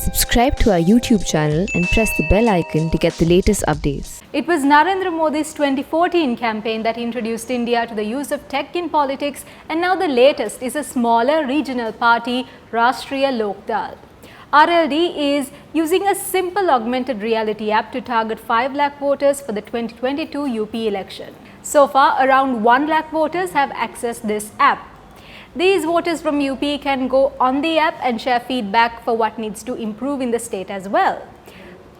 Subscribe to our YouTube channel and press the bell icon to get the latest updates. It was Narendra Modi's 2014 campaign that introduced India to the use of tech in politics, and now the latest is a smaller regional party, Rashtriya Lok Dal. RLD is using a simple augmented reality app to target 5 lakh voters for the 2022 UP election. So far, around 1 lakh voters have accessed this app. These voters from UP can go on the app and share feedback for what needs to improve in the state as well.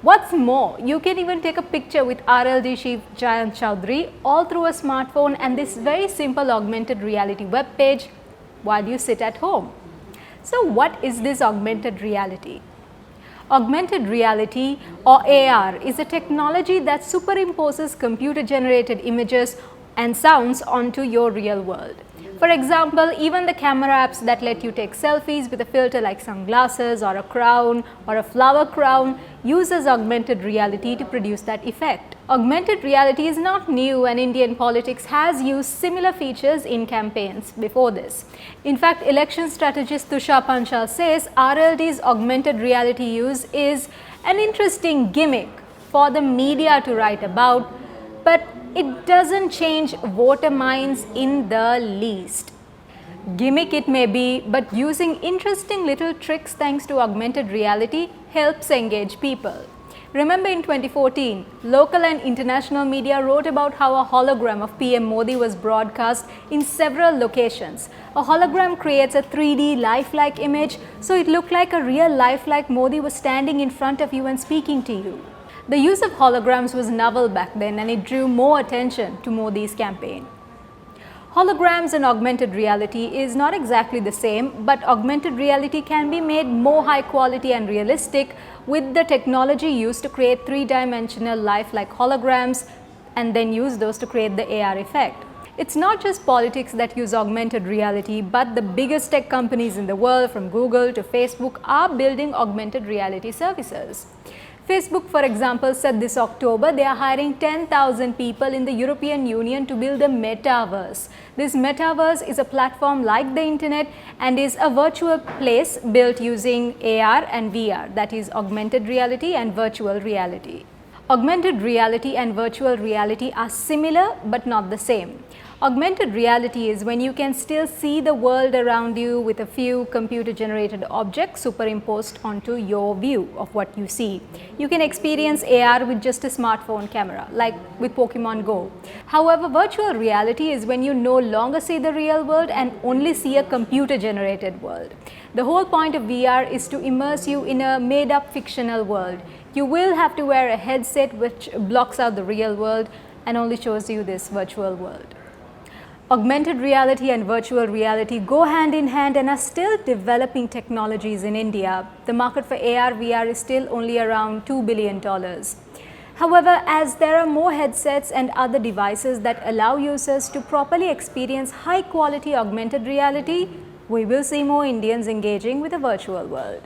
What's more, you can even take a picture with RLD chief Jayant Chaudhary all through a smartphone and this very simple augmented reality web page while you sit at home. So what is this augmented reality? Augmented reality or AR is a technology that superimposes computer-generated images and sounds onto your real world. For example, even the camera apps that let you take selfies with a filter like sunglasses or a crown or a flower crown uses augmented reality to produce that effect. Augmented reality is not new, and Indian politics has used similar features in campaigns before this. In fact, election strategist Tushar Panchal says RLD's augmented reality use is an interesting gimmick for the media to write about, but it doesn't change voter minds in the least. Gimmick it may be, but using interesting little tricks thanks to augmented reality helps engage people. Remember in 2014, local and international media wrote about how a hologram of PM Modi was broadcast in several locations. A hologram creates a 3D lifelike image, so it looked like a real lifelike Modi was standing in front of you and speaking to you. The use of holograms was novel back then, and it drew more attention to Modi's campaign. Holograms and augmented reality is not exactly the same, but augmented reality can be made more high quality and realistic with the technology used to create three-dimensional lifelike holograms and then use those to create the AR effect. It's not just politics that use augmented reality, but the biggest tech companies in the world, from Google to Facebook, are building augmented reality services. Facebook, for example, said this October they are hiring 10,000 people in the European Union to build a metaverse. This metaverse is a platform like the internet and is a virtual place built using AR and VR, that is augmented reality and virtual reality. Augmented reality and virtual reality are similar but not the same. Augmented reality is when you can still see the world around you with a few computer-generated objects superimposed onto your view of what you see. You can experience AR with just a smartphone camera, like with Pokemon Go. However, virtual reality is when you no longer see the real world and only see a computer-generated world. The whole point of VR is to immerse you in a made-up fictional world. You will have to wear a headset which blocks out the real world and only shows you this virtual world. Augmented reality and virtual reality go hand in hand and are still developing technologies in India. The market for AR/VR is still only around $2 billion. However, as there are more headsets and other devices that allow users to properly experience high-quality augmented reality, we will see more Indians engaging with the virtual world.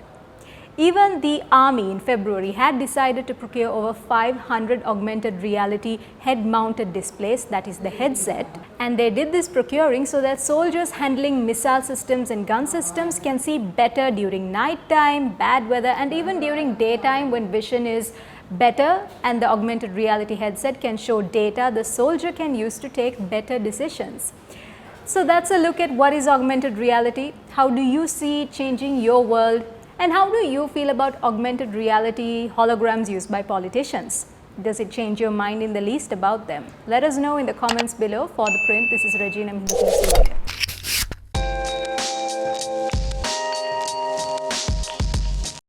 Even the Army in February had decided to procure over 500 augmented reality head-mounted displays, that is the headset, and they did this procuring so that soldiers handling missile systems and gun systems can see better during night time, bad weather, and even during daytime when vision is better and the augmented reality headset can show data the soldier can use to take better decisions. So that's a look at what is augmented reality. How do you see it changing your world? And how do you feel about augmented reality holograms used by politicians? Does it change your mind in the least about them? Let us know in the comments below. For The Print, this is Regina Hindukunis.